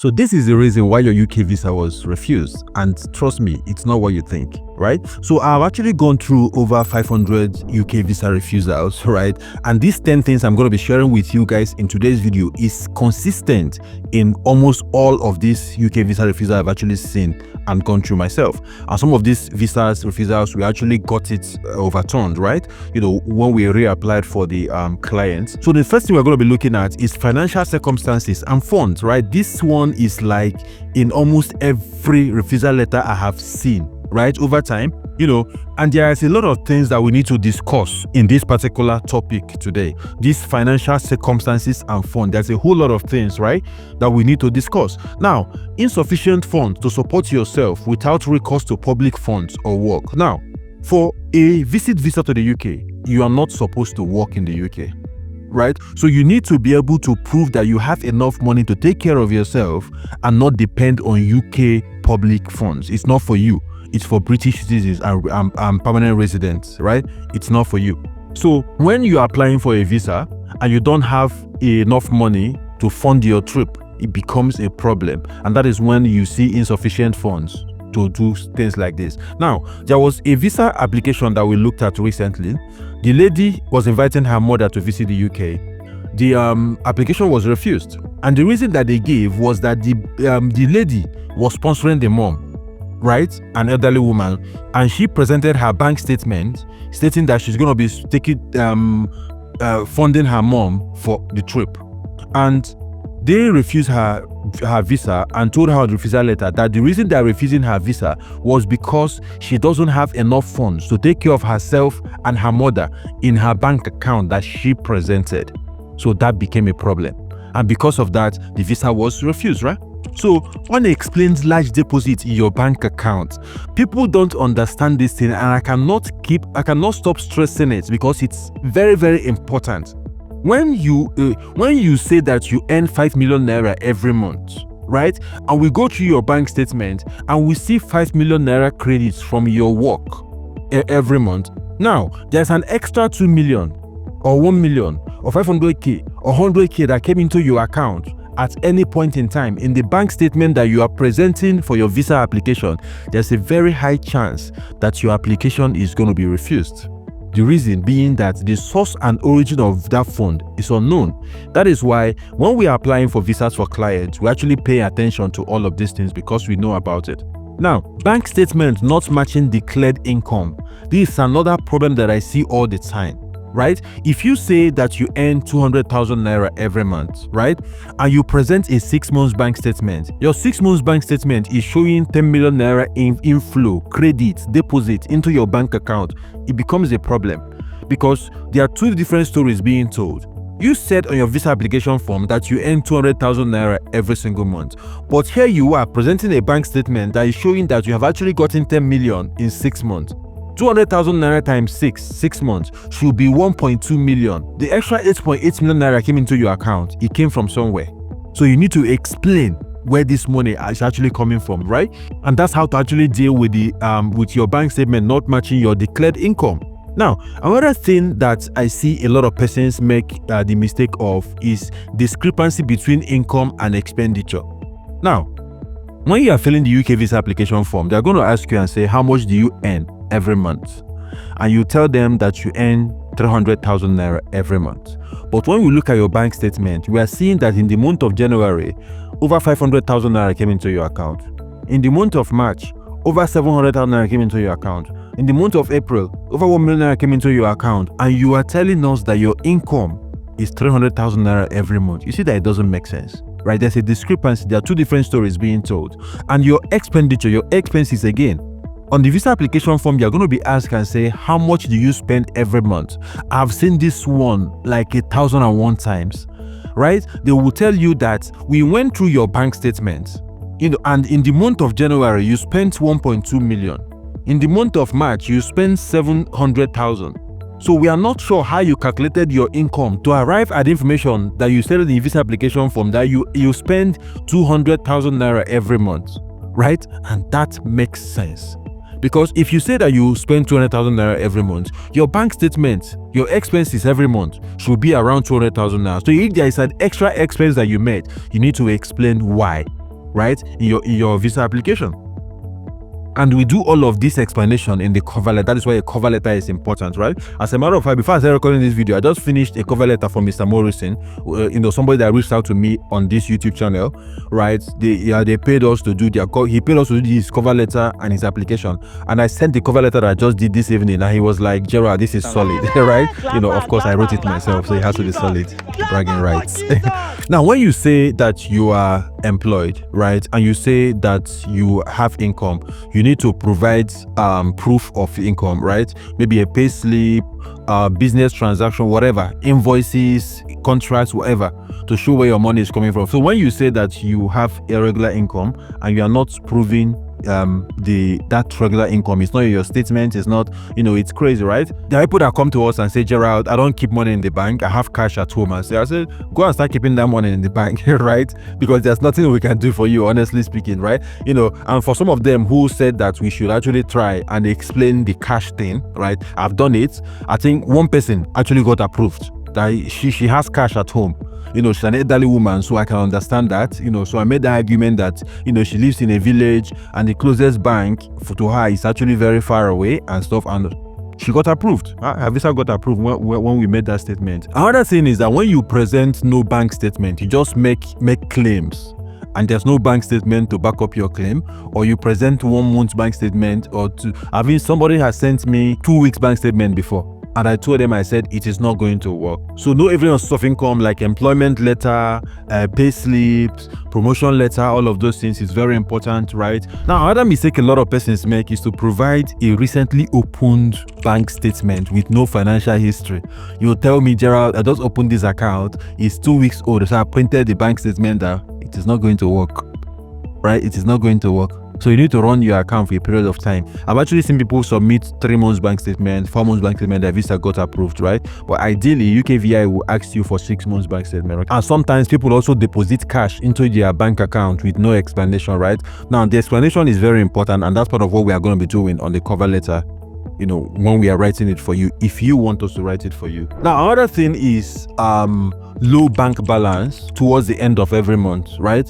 So this is the reason why your UK visa was refused, and trust me, it's not what you think, right? So I've actually gone through over 500 UK visa refusals, right? And these 10 things I'm going to be sharing with you guys in today's video is consistent in almost all of these UK visa refusals I've actually seen and gone through myself. And some of these visas refusals, we actually got it overturned, right? You know, when we reapplied for the clients. So the first thing we're going to be looking at is financial circumstances and funds, right? This one is like in almost every refusal letter I have seen, right, over time, you know, and there is a lot of things that we need to discuss in this particular topic today. These financial circumstances and funds, there's a whole lot of things, right, that we need to discuss. Now, insufficient funds to support yourself without recourse to public funds or work. Now, for a visit visa to the UK, you are not supposed to work in the UK, right? So you need to be able to prove that you have enough money to take care of yourself and not depend on UK public funds. It's not for you. It's for British citizens and permanent residents, right? It's not for you. So when you are applying for a visa and you don't have enough money to fund your trip, it becomes a problem. And that is when you see insufficient funds to do things like this. Now, there was a visa application that we looked at recently. The lady was inviting her mother to visit the UK. The application was refused. And the reason that they gave was that the lady was sponsoring the mom, right, an elderly woman, and she presented her bank statement stating that she's going to be taking funding her mom for the trip, and they refused her visa and told her on the refusal letter that the reason they're refusing her visa was because she doesn't have enough funds to take care of herself and her mother in her bank account that she presented. So that became a problem, and because of that, the visa was refused, right? So unexplained large deposit in your bank account. People don't understand this thing, and I cannot stop stressing it because it's very, very important. When you say that you earn 5 million naira every month, right? And we go through your bank statement and we see 5 million naira credits from your work every month. Now, there's an extra 2 million or 1 million or 500k or 100k that came into your account at any point in time in the bank statement that you are presenting for your visa application. There's a very high chance that your application is going to be refused. The reason being that the source and origin of that fund is unknown. That is why when we are applying for visas for clients, we actually pay attention to all of these things because we know about it. Now, bank statement not matching declared income. This is another problem that I see all the time, right? If you say that you earn 200,000 naira every month, right, and you present a 6 months bank statement, your 6 months bank statement is showing 10 million naira inflow, credit, deposit into your bank account, it becomes a problem because there are two different stories being told. You said on your visa application form that you earn 200,000 naira every single month, but here you are presenting a bank statement that is showing that you have actually gotten 10 million in 6 months. 200,000 naira times 6 months should be 1.2 million. The extra 8.8 million naira came into your account. It came from somewhere. So you need to explain where this money is actually coming from, right? And that's how to actually deal with the with your bank statement not matching your declared income. Now, another thing that I see a lot of persons make the mistake of is discrepancy between income and expenditure. Now, when you are filling the UK visa application form, they're going to ask you and say, how much do you earn every month? And you tell them that you earn 300,000 naira every month. But when we look at your bank statement, we are seeing that in the month of January, over 500,000 naira came into your account. In the month of March, over 700,000 naira came into your account. In the month of April, over 1 million naira came into your account. And you are telling us that your income is 300,000 naira every month. You see that it doesn't make sense, right? There's a discrepancy. There are two different stories being told. And your expenditure, your expenses again. On the visa application form, you're going to be asked and say, how much do you spend every month? I've seen this one like 1,001 times, right? They will tell you that we went through your bank statement, and in the month of January, you spent 1.2 million. In the month of March, you spent 700,000. So we are not sure how you calculated your income to arrive at the information that you stated in the visa application form that you spend 200,000 naira every month, right? And that makes sense. Because if you say that you spend 200,000 naira every month, your bank statement, your expenses every month should be around 200,000 naira. So if there is an extra expense that you made, you need to explain why. right, in your visa application. And we do all of this explanation in the cover letter. That is why a cover letter is important, right? As a matter of fact, before I started recording this video, I just finished a cover letter from Mr. Morrison, somebody that reached out to me on this YouTube channel, right? They paid us to do he paid us to do his cover letter and his application. And I sent the cover letter that I just did this evening, and he was like, Gerald, this is solid, right? Of course, I wrote it myself, so it has to be solid. Bragging rights. Now, when you say that you are employed, right, and you say that you have income, you need to provide proof of income, right? Maybe a pay slip, business transaction, whatever, invoices, contracts, whatever, to show where your money is coming from. So when you say that you have irregular income and you are not proving that regular income, it's not in your statement, it's not, it's crazy, right? There are people that come to us and say, Gerald, I don't keep money in the bank, I have cash at home. And I said, go and start keeping that money in the bank, right? Because there's nothing we can do for you, honestly speaking, right? And for some of them who said that we should actually try and explain the cash thing, right? I've done it. I think one person actually got approved that she has cash at home. She's an elderly woman, so I can understand that. So I made the argument that, she lives in a village and the closest bank to her is actually very far away and stuff. And she got approved. Her visa got approved when we made that statement. Another thing is that when you present no bank statement, you just make claims, and there's no bank statement to back up your claim, or you present 1 month bank statement or two. Somebody has sent me 2 weeks bank statement before, and I told them, I said, it is not going to work. So no evidence of income like employment letter, pay slips, promotion letter, all of those things is very important, right? Now, another mistake a lot of persons make is to provide a recently opened bank statement with no financial history. You'll tell me, Gerald, I just opened this account, it's 2 weeks old, so I printed the bank statement there. It is not going to work, right? It is not going to work. So you need to run your account for a period of time. I've actually seen people submit 3 months bank statement, 4 months bank statement, their visa got approved, right? But ideally, UKVI will ask you for 6 months bank statement. Right? And sometimes people also deposit cash into their bank account with no explanation, right? Now, the explanation is very important, and that's part of what we are going to be doing on the cover letter, when we are writing it for you, if you want us to write it for you. Now, another thing is low bank balance towards the end of every month, right?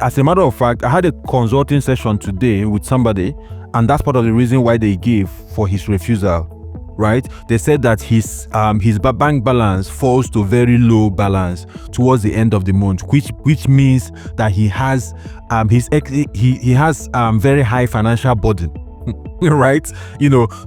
As a matter of fact, I had a consulting session today with somebody, and that's part of the reason why they gave for his refusal, right? They said that his bank balance falls to very low balance towards the end of the month, which means that he has very high financial burden. Right?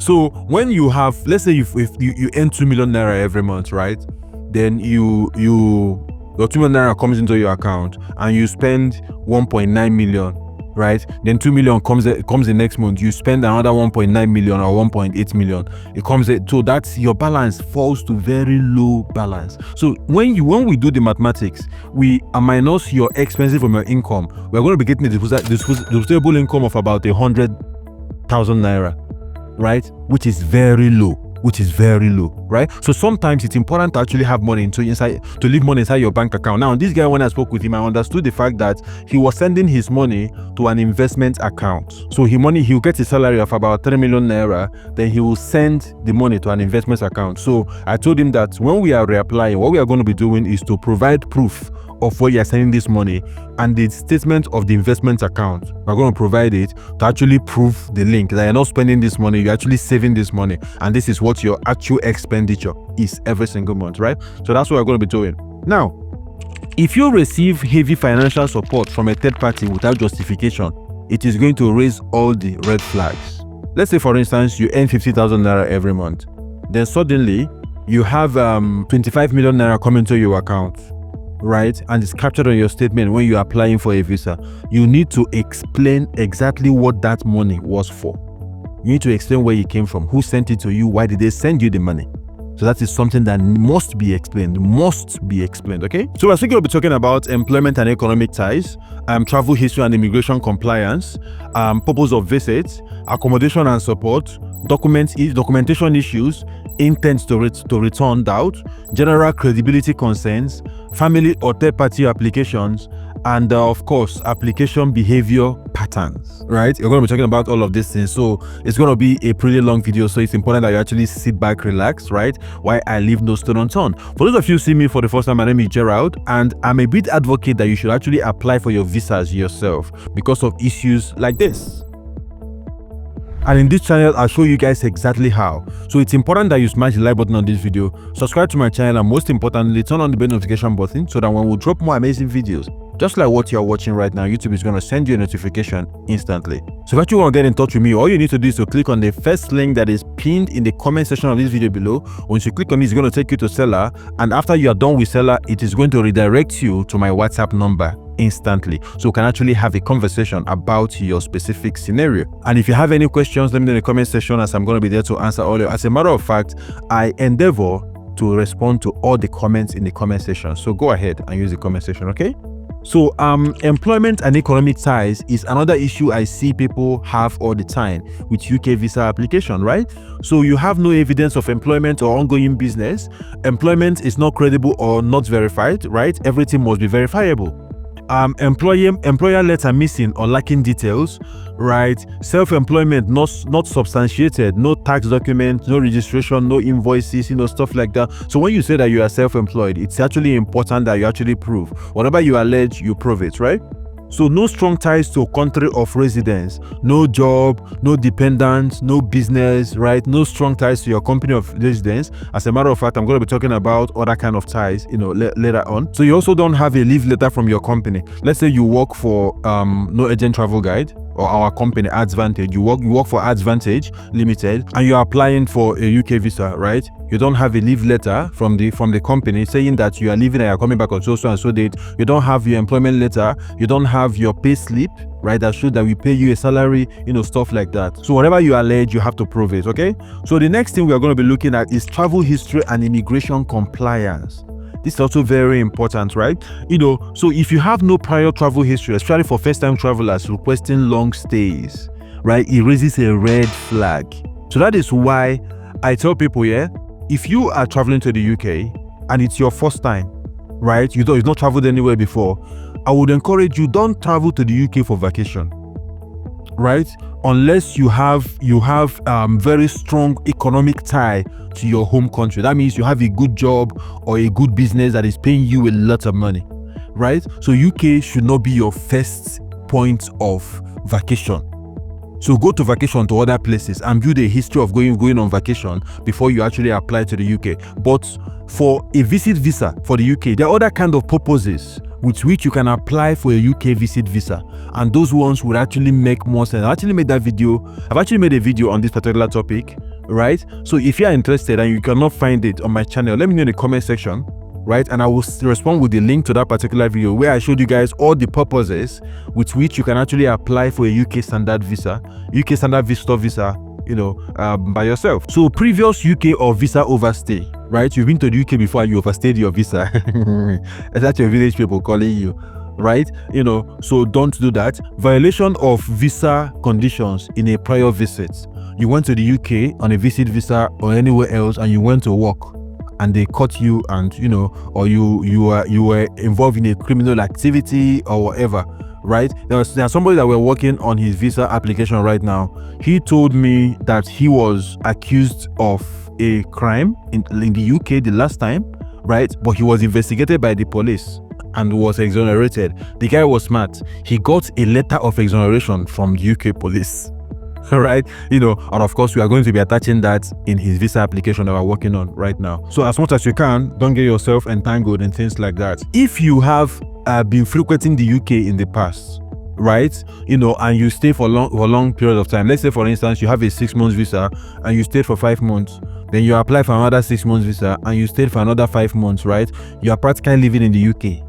So when you have, let's say if you earn 2 million naira every month, right? Then your 2 million naira comes into your account and you spend 1.9 million, right? Then 2 million comes the next month, you spend another 1.9 million or 1.8 million. So that's your balance falls to very low balance. So when we do the mathematics, we minus your expenses from your income, we're going to be getting the disposable income of about 100,000 naira, right? Which is very low. Right? So sometimes it's important to actually have money to leave money inside your bank account. Now, this guy, when I spoke with him, I understood the fact that he was sending his money to an investment account. So he'll get a salary of about 3 million naira, then he will send the money to an investment account. So I told him that when we are reapplying, what we are going to be doing is to provide proof of where you're sending this money, and the statement of the investment account, we're going to provide it to actually prove the link that you're not spending this money, you're actually saving this money, and this is what your actual expenditure is every single month, right? So that's what we're going to be doing. Now, if you receive heavy financial support from a third party without justification, it is going to raise all the red flags. Let's say, for instance, you earn 50,000 naira every month, then suddenly you have 25 million naira coming to your account, right? And it's captured on your statement when you're applying for a visa. You need to explain exactly what that money was for. You need to explain where it came from, who sent it to you, why did they send you the money. So that is something that must be explained, okay? So we're still going to be talking about employment and economic ties, travel history and immigration compliance, purpose of visit, accommodation and support, documentation issues, intent to return doubt, general credibility concerns, family or third-party applications, and of course, application behavior patterns, right? You're going to be talking about all of these things. So it's going to be a pretty long video. So it's important that you actually sit back, relax, right? While I leave no stone unturned. For those of you who see me for the first time, my name is Gerald, and I'm a big advocate that you should actually apply for your visas yourself because of issues like this. And in this channel, I'll show you guys exactly how. So it's important that you smash the like button on this video, subscribe to my channel, and most importantly, turn on the bell notification button so that when we drop more amazing videos, just like what you're watching right now, YouTube is going to send you a notification instantly. So if you want to get in touch with me, all you need to do is to click on the first link that is pinned in the comment section of this video below. Once you click on it, it's going to take you to Seller, and after you are done with Seller, it is going to redirect you to my WhatsApp number instantly, so we can actually have a conversation about your specific scenario. And if you have any questions, let me know in the comment section, as I'm going to be there to answer all your. As a matter of fact, I endeavor to respond to all the comments in the comment section, so go ahead and use the comment section. Okay, so employment and economic ties is another issue I see people have all the time with UK visa application, right? So you have no evidence of employment or ongoing business, employment is not credible or not verified, right? Everything must be verifiable. Employer letter missing or lacking details, right? Self-employment not substantiated, no tax document, no registration, no invoices, stuff like that. So when you say that you are self-employed, it's actually important that you actually prove whatever you allege, you prove it, right? So no strong ties to country of residence, no job, no dependents, no business, right? No strong ties to your company of residence. As a matter of fact, I'm going to be talking about other kind of ties, later on. So you also don't have a leave letter from your company. Let's say you work for No Agent Travel Guide, or our company Advantage. You work for Advantage Limited, and you're applying for a UK visa, right? You don't have a leave letter from the company saying that you are leaving and you're coming back on so and so date. You don't have your employment letter. You don't have your pay slip, right? That shows that we pay you a salary, stuff like that. So whatever you allege, you have to prove it. Okay. So the next thing we are going to be looking at is travel history and immigration compliance. This is also very important, right? So if you have no prior travel history, especially for first-time travelers requesting long stays, right, it raises a red flag. So that is why I tell people, if you are traveling to the UK and it's your first time, right, you've not traveled anywhere before, I would encourage you, don't travel to the UK for vacation, right? Unless you have very strong economic tie to your home country. That means you have a good job or a good business that is paying you a lot of money, right? So UK should not be your first point of vacation. So go to vacation to other places and build a history of going on vacation before you actually apply to the UK. But for a visit visa for the UK, there are other kind of purposes with which you can apply for a UK visit visa, and those ones would actually make more sense. I've actually made a video on this particular topic, right? So if you are interested and you cannot find it on my channel, let me know in the comment section, right? And I will respond with the link to that particular video where I showed you guys all the purposes with which you can actually apply for a UK standard visa, UK standard visitor visa, by yourself. So previous UK or visa overstay, right? You've been to the UK before and you overstayed your visa. That's your village people calling you, right? So don't do that. Violation of visa conditions in a prior visit. You went to the UK on a visit visa or anywhere else and you went to work and they caught you, and or you were involved in a criminal activity or whatever, right? There's somebody that we're working on his visa application right now. He told me that he was accused of a crime in the UK the last time, right? But he was investigated by the police and was exonerated. The guy was smart. He got a letter of exoneration from the UK police. All right, and of course we are going to be attaching that in his visa application that we're working on right now. So as much as you can, don't get yourself entangled in things like that. If you have been frequenting the UK in the past, right, and you stay for a long period of time, let's say for instance you have a 6 months visa and you stayed for 5 months, then you apply for another 6 months visa and you stayed for another 5 months, right? You are practically living in the UK.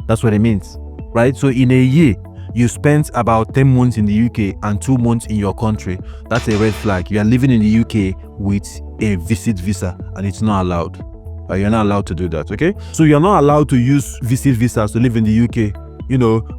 That's what it means, right? So in a year you spent about 10 months in the UK and 2 months in your country. That's a red flag. You are living in the UK with a visit visa and it's not allowed. You're not allowed to do that, okay? So you're not allowed to use visit visas to live in the UK,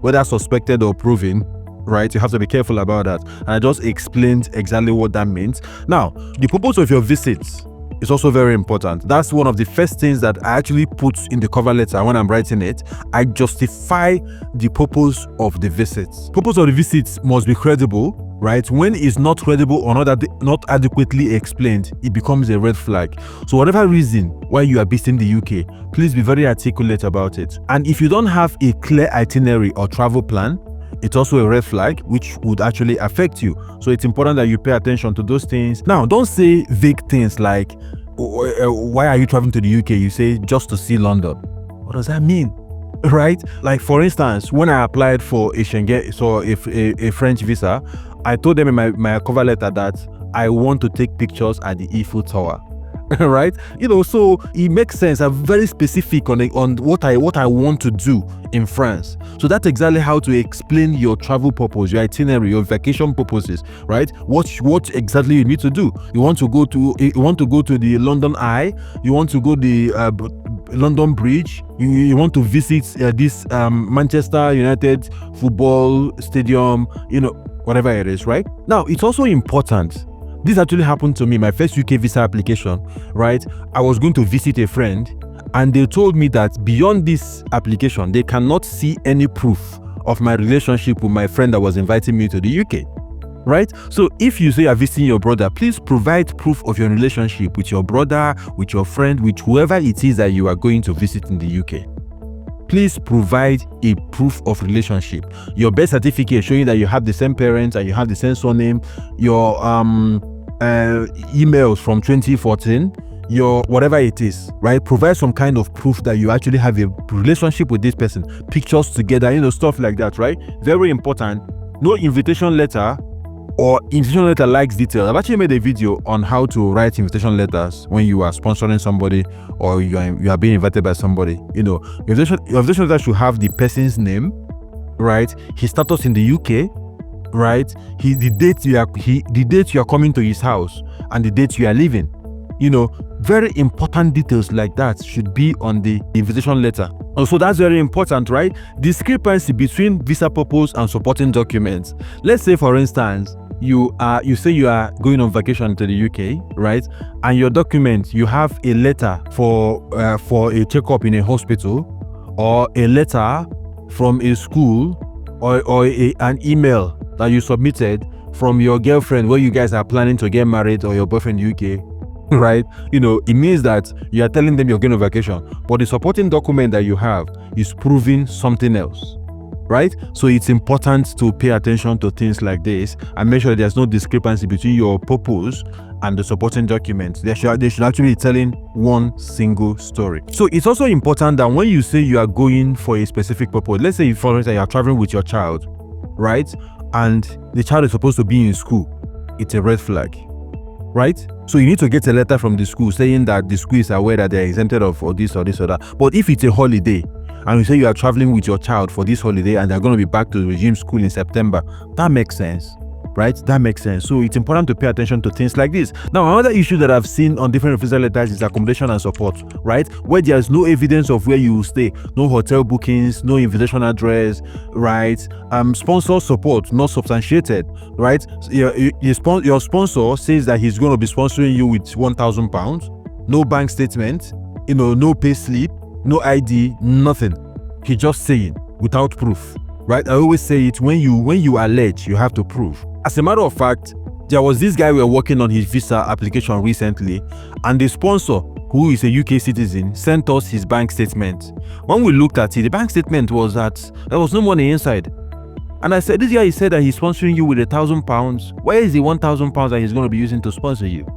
whether suspected or proven, right? You have to be careful about that. And I just explained exactly what that means. Now, the purpose of your visits, It's also very important. That's one of the first things that I actually put in the cover letter when I'm writing it. I justify the purpose of the visits. Purpose of the visits must be credible, right? When it's not credible or not adequately explained, it becomes a red flag. So whatever reason why you are visiting the UK, please be very articulate about it. And if you don't have a clear itinerary or travel plan, it's also a red flag, which would actually affect you. So it's important that you pay attention to those things. Now, don't say vague things like, why are you traveling to the UK? You say, just to see London. What does that mean? Right? Like, for instance, when I applied for a Schengen, so a French visa, I told them in my cover letter that I want to take pictures at the Eiffel Tower. Right? So it makes sense. I'm very specific on what I want to do in France. So that's exactly how to explain your travel purpose, your itinerary, your vacation purposes, right? What exactly you need to do. You want to go to the London Eye. You want to go the London Bridge. You want to visit this Manchester United football stadium. Whatever it is, right? Now, it's also important. This actually happened to me, my first UK visa application, right? I was going to visit a friend and they told me that beyond this application, they cannot see any proof of my relationship with my friend that was inviting me to the UK, right? So if you say you're visiting your brother, please provide proof of your relationship with your brother, with your friend, with whoever it is that you are going to visit in the UK. Please provide a proof of relationship. Your birth certificate showing that you have the same parents and you have the same surname, your emails from 2014, your whatever it is, right? Provide some kind of proof that you actually have a relationship with this person. Pictures together, stuff like that, right? Very important. No invitation letter or invitation letter likes details. I've actually made a video on how to write invitation letters when you are sponsoring somebody or you are being invited by somebody. Your invitation letter should have the person's name, right? His status in the UK, right? The date you are coming to his house and the date you are leaving. Very important details like that should be on the invitation letter. Also, that's very important, right? Discrepancy between visa purpose and supporting documents. Let's say, for instance, you say you are going on vacation to the UK, right? And your document, you have a letter for a checkup in a hospital, or a letter from a school, or an email that you submitted from your girlfriend where you guys are planning to get married, or your boyfriend in the UK. Right? It means that you are telling them you're going on vacation, but the supporting document that you have is proving something else, right? So it's important to pay attention to things like this and make sure there's no discrepancy between your purpose and the supporting documents. They should actually be telling one single story. So it's also important that when you say you are going for a specific purpose, let's say, for instance, you are traveling with your child, right? And the child is supposed to be in school, it's a red flag. Right? So you need to get a letter from the school saying that the school is aware that they're exempted of or this or this or that. But if it's a holiday and you say you are traveling with your child for this holiday and they're going to be back to regime school in September, that makes sense, right? That makes sense. So it's important to pay attention to things like this. Now, another issue that I've seen on different refusal letters is accommodation and support, right? Where there's no evidence of where you will stay, no hotel bookings, no invitation address, right? Sponsor support not substantiated, right? Your sponsor says that he's going to be sponsoring you with £1,000, no bank statement, no pay slip, no ID, nothing. He's just saying without proof, right? I always say it, when you allege, you have to prove. As a matter of fact, there was this guy we were working on his visa application recently, and the sponsor, who is a UK citizen, sent us his bank statement. When we looked at it, the bank statement was that there was no money inside. And I said, this guy, he said that he's sponsoring you with £1,000. Where is the £1,000 that he's going to be using to sponsor you?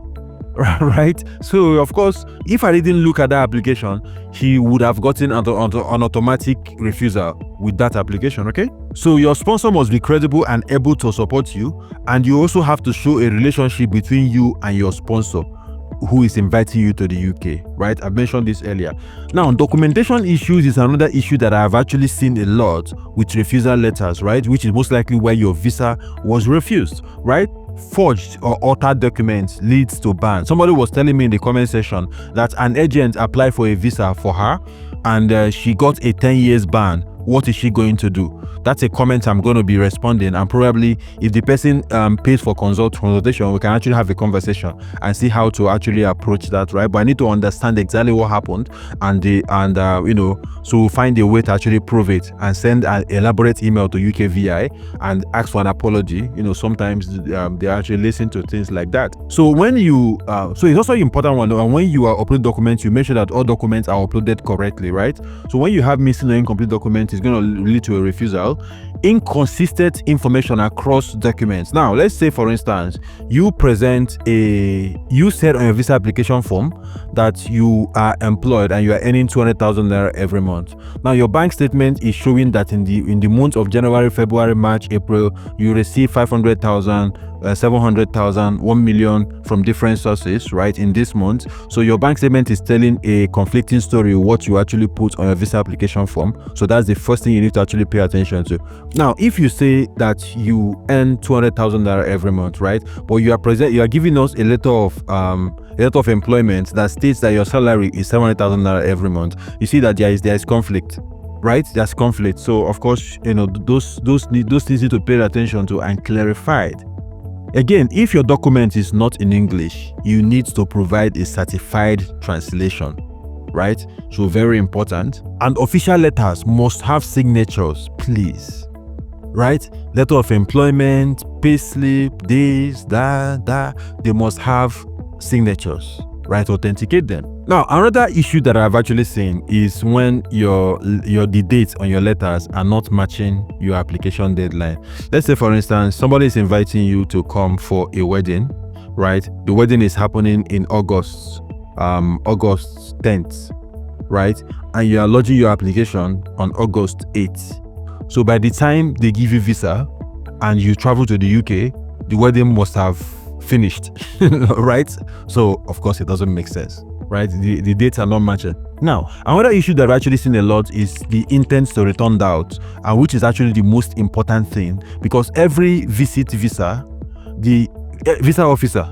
Right? So, of course, if I didn't look at that application, he would have gotten an automatic refusal with that application, okay? So your sponsor must be credible and able to support you, and you also have to show a relationship between you and your sponsor who is inviting you to the UK, right? I've mentioned this earlier. Now, documentation issues is another issue that I've actually seen a lot with refusal letters, right? Which is most likely where your visa was refused, right? Forged or altered documents leads to ban. Somebody was telling me in the comment section that an agent applied for a visa for her and she got a 10 years ban what is she going to do? That's a comment I'm going to be responding, and probably if the person pays for consultation, we can actually have a conversation and see how to actually approach that, right? But I need to understand exactly what happened, and so we'll find a way to actually prove it and send an elaborate email to UKVI and ask for an apology. Sometimes they actually listen to things like that. So when you so it's also important when you are uploading documents, you make sure that all documents are uploaded correctly, right? So when you have missing or incomplete documents, it's going to lead to a refusal. Inconsistent information across documents. Now, let's say, for instance, you said on your visa application form that you are employed and you are earning 200,000 naira every month. Now, your bank statement is showing that in the month of January, February, March, April, you receive 500,000, 700,000, 1 million from different sources, right, in this month. So your bank statement is telling a conflicting story what you actually put on your visa application form. So that's the first thing you need to actually pay attention to. Now, if you say that you earn 200,000 naira every month, right, but you are giving us a letter of employment that states that your salary is 700,000 naira every month, you see that there is conflict, right? There's conflict. So of course, those things need to pay attention to and clarified. Again, if your document is not in English, you need to provide a certified translation, right? So very important. And official letters must have signatures, please, right? Letter of employment, payslip, this, that, they must have signatures, right? Authenticate them. Now, another issue that I've actually seen is when the dates on your letters are not matching your application deadline. Let's say, for instance, somebody is inviting you to come for a wedding, right? The wedding is happening in August 10th, right? And you are lodging your application on August 8th. So by the time they give you visa and you travel to the UK, the wedding must have finished, right? So of course it doesn't make sense, right? The dates are not matching. Now, another issue that I've actually seen a lot is the intent to return doubt, and which is actually the most important thing, because every visa, the visa officer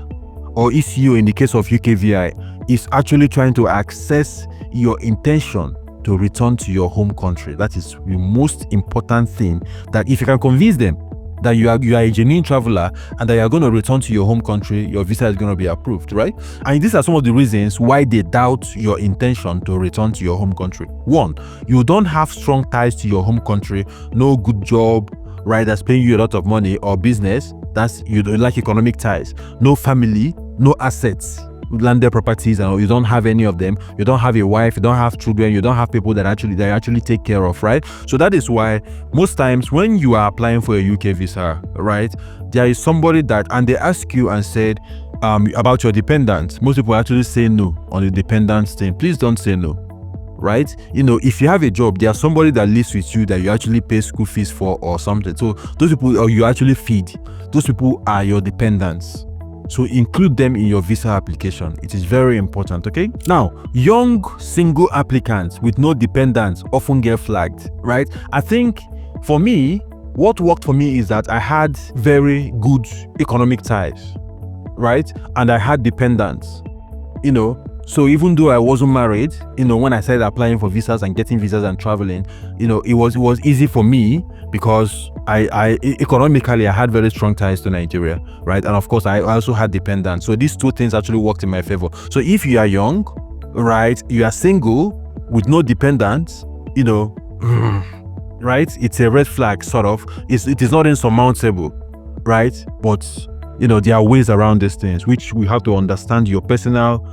or ECO in the case of UKVI is actually trying to assess your intention to return to your home country. That is the most important thing, that if you can convince them that you are a genuine traveler and that you are going to return to your home country, your visa is going to be approved, right? And these are some of the reasons why they doubt your intention to return to your home country. One, you don't have strong ties to your home country, no good job, right, that's paying you a lot of money, or business, you don't like economic ties, no family, no assets, landed properties, and you don't have any of them, you don't have a wife, you don't have children, you don't have people that actually take care of, right? So that is why most times when you are applying for a UK visa, right, there is somebody and they ask you and said about your dependents. Most people actually say no on the dependents thing. Please don't say no, right? If you have a job, there's somebody that lives with you that you actually pay school fees for or something. So those people, or you actually feed, those people are your dependents. So include them in your visa application. It is very important, okay? Now, young single applicants with no dependents often get flagged, right? I think for me, what worked for me is that I had very good economic ties, right? And I had dependents, So even though I wasn't married, when I started applying for visas and getting visas and traveling, it was easy for me because I economically I had very strong ties to Nigeria, right? And of course I also had dependents. So these two things actually worked in my favor. So if you are young, right, you are single with no dependents, right, it's a red flag, sort of. It is not insurmountable, right? But there are ways around these things, which we have to understand your personal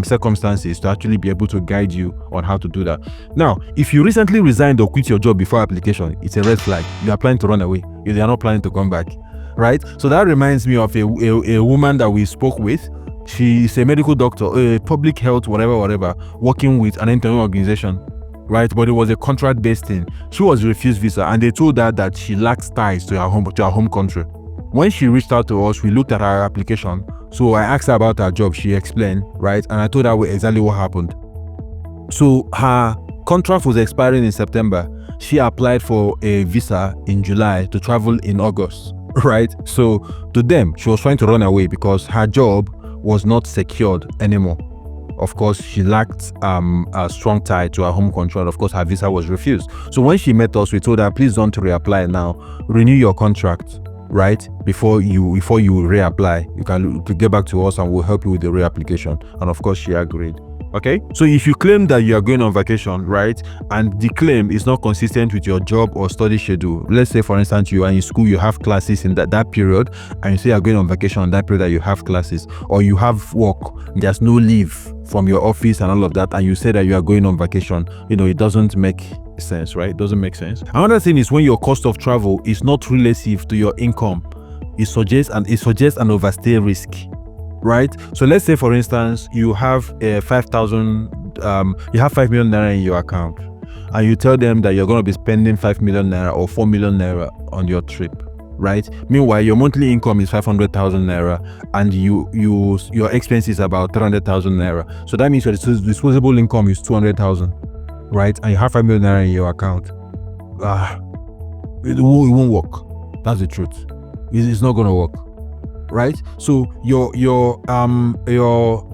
circumstances to actually be able to guide you on how to do that. Now, if you recently resigned or quit your job before application, it's a red flag. You are planning to run away. You are not planning to come back, right? So that reminds me of a woman that we spoke with. She is a medical doctor, public health, whatever, working with an international organization, right? But it was a contract-based thing. She was refused visa, and they told her that she lacks ties to her home country. When she reached out to us, we looked at her application. So I asked her about her job. She explained, right? And I told her exactly what happened. So her contract was expiring in September. She applied for a visa in July to travel in August, right? So to them, she was trying to run away because her job was not secured anymore. of course, she lacked a strong tie to her home country, and of course, her visa was refused. So when she met us, we told her, please don't reapply now. Renew your contract, right? Before you reapply, you can get back to us and we'll help you with the reapplication. And of course, she agreed. Okay, so if you claim that you are going on vacation, right, and the claim is not consistent with your job or study schedule, let's say for instance you are in school, you have classes in that period, and you say you're going on vacation on that period that you have classes, or you have work, there's no leave from your office and all of that, and you say that you are going on vacation, it doesn't make sense, right? It doesn't make sense. Another thing is when your cost of travel is not relative to your income, it suggests an overstay risk. Right, so let's say for instance you have 5,000 you have 5 million naira in your account, and you tell them that you're going to be spending 5 million naira or 4 million naira on your trip, right? Meanwhile, your monthly income is 500,000 naira, and your expense is about 300,000 naira. So that means your disposable income is 200,000, right? And you have 5 million naira in your account. It won't work. That's the truth. It's not going to work. Right, so your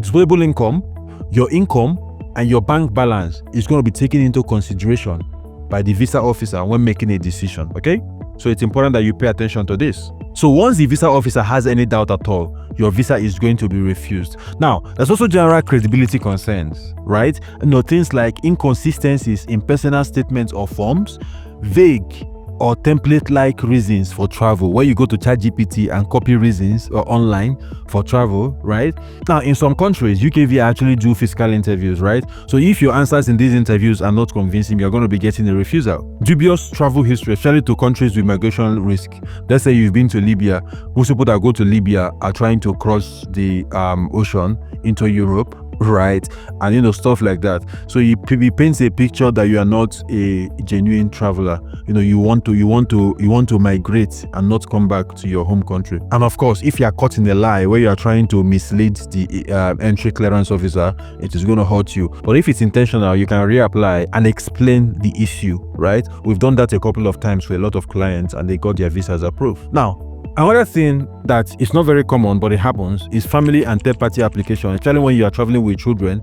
disposable income, your income, and your bank balance is going to be taken into consideration by the visa officer when making a decision. Okay, so it's important that you pay attention to this. So once the visa officer has any doubt at all, your visa is going to be refused. Now, there's also general credibility concerns, right? Things like inconsistencies in personal statements or forms, vague or template-like reasons for travel, where you go to ChatGPT and copy reasons or online for travel, right? Now, in some countries, UKV actually do physical interviews, right? So if your answers in these interviews are not convincing, you're going to be getting a refusal. Dubious travel history, especially to countries with migration risk. Let's say you've been to Libya. Most people that go to Libya are trying to cross the ocean into Europe, right? And stuff like that. So he paints a picture that you are not a genuine traveler. You want to migrate and not come back to your home country. And of course, if you are caught in a lie where you are trying to mislead the entry clearance officer, it is going to hurt you. But if it's intentional, you can reapply and explain the issue, right? We've done that a couple of times for a lot of clients, and they got their visas approved. Now, another thing that is not very common, but it happens, is family and third-party application, especially when you are traveling with children,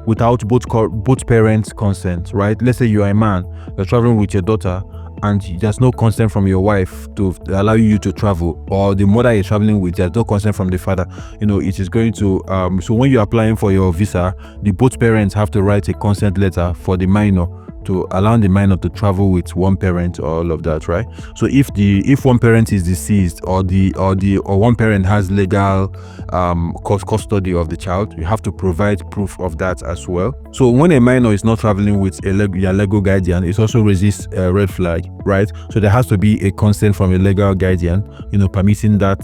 without both parents' consent, right? Let's say you are a man, you're traveling with your daughter, and there's no consent from your wife to allow you to travel, or the mother you're traveling with, there's no consent from the father. It is going to so when you're applying for your visa, both parents have to write a consent letter for the minor, to allow the minor to travel with one parent or all of that, right? So if one parent is deceased, or one parent has legal custody of the child, you have to provide proof of that as well. So when a minor is not traveling with your legal guardian, it also raises a red flag, right? So there has to be a consent from a legal guardian, permitting that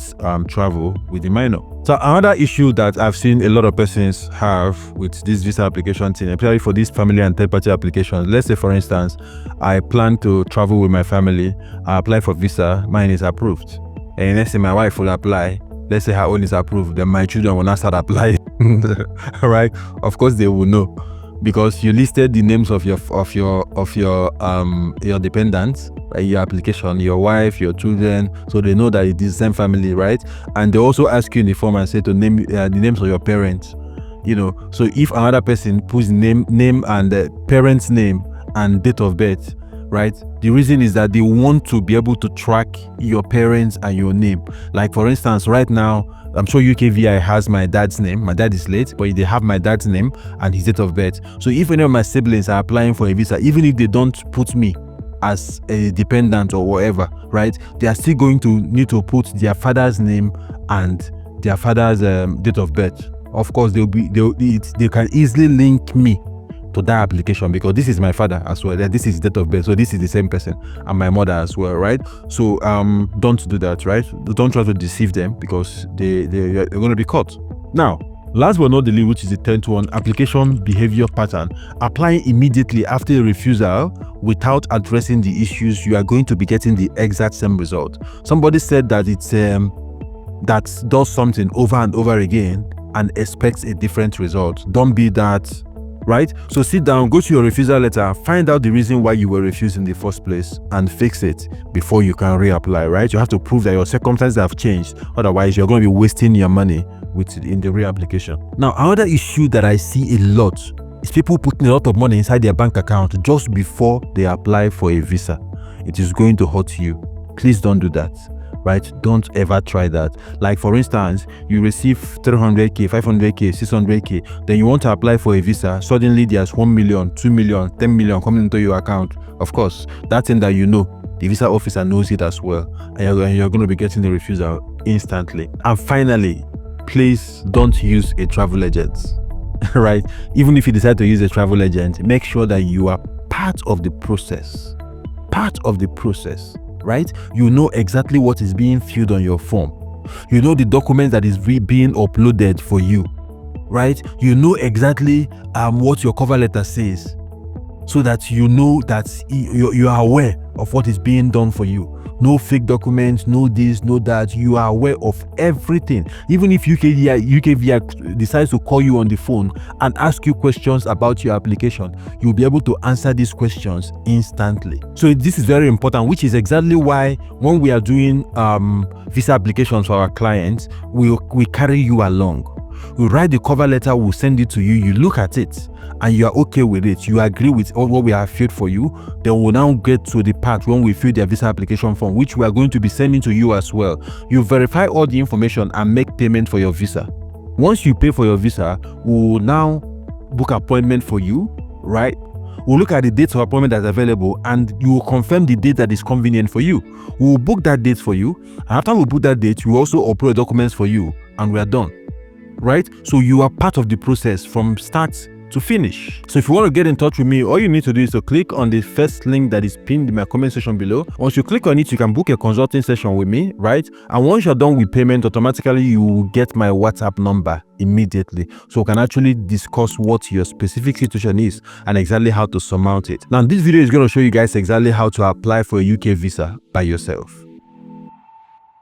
travel with the minor. So another issue that I've seen a lot of persons have with this visa application thing, especially for these family and third-party applications. Let's say, for instance, I plan to travel with my family. I apply for visa, mine is approved. And let's say my wife will apply. Let's say her own is approved. Then my children will not start applying. Right? Of course, they will know, because you listed the names of your dependents, right? Your application, your wife, your children, so they know that it is the same family, right? And they also ask you in the form and say to name the names of your parents. So if another person puts name and the parent's name and date of birth, right? The reason is that they want to be able to track your parents and your name. Like for instance, right now, I'm sure UKVI has my dad's name. My dad is late, but they have my dad's name and his date of birth. So if any of my siblings are applying for a visa, even if they don't put me as a dependent or whatever, right, they are still going to need to put their father's name and their father's date of birth. Of course, they can easily link me to that application, because this is my father as well, this is date of birth, so this is the same person, and my mother as well, right? So don't do that, right? Don't try to deceive them, because they're going to be caught. Now, last but not the least, which is the 10th one, application behavior pattern. Applying immediately after a refusal without addressing the issues, you are going to be getting the exact same result. Somebody said that it's that does something over and over again and expects a different result. Don't be that right? So sit down, go to your refusal letter, find out the reason why you were refused in the first place and fix it before you can reapply, right? You have to prove that your circumstances have changed. Otherwise, you're going to be wasting your money in the reapplication. Now, another issue that I see a lot is people putting a lot of money inside their bank account just before they apply for a visa. It is going to hurt you. Please don't do that. Right? Don't ever try that. Like, for instance, you receive 300k, 500k, 600k, then you want to apply for a visa. Suddenly there's 1 million, 2 million, 10 million coming into your account. Of course, that thing that you know, the visa officer knows it as well, and you're going to be getting the refusal instantly. And finally, please don't use a travel agent. Right? Even if you decide to use a travel agent, make sure that you are part of the process. Part of the process. Right? You know exactly what is being filled on your form. You know the document that is being uploaded for you. Right? You know exactly what your cover letter says, so that you know that you are aware of what is being done for you. No fake documents, no this, no that. You are aware of everything. Even if UKVI decides to call you on the phone and ask you questions about your application, you'll be able to answer these questions instantly. So this is very important, which is exactly why when we are doing visa applications for our clients, we carry you along. We write the cover letter, we'll send it to you, you look at it, and you are okay with it, you agree with all what we have filled for you, then we'll now get to the part when we fill their visa application form, which we are going to be sending to you as well. You verify all the information and make payment for your visa. Once you pay for your visa, we'll now book appointment for you, right? We'll look at the dates of appointment that's available, and you will confirm the date that is convenient for you. We'll book that date for you, and after we book that date, we'll also upload documents for you, and we are done. Right? So you are part of the process from start to finish. So if you want to get in touch with me, all you need to do is to click on the first link that is pinned in my comment section below. Once you click on it, you can book a consulting session with me, right? And once you're done with payment, automatically you will get my WhatsApp number immediately, so we can actually discuss what your specific situation is and exactly how to surmount it. Now, this video is going to show you guys exactly how to apply for a UK visa by yourself.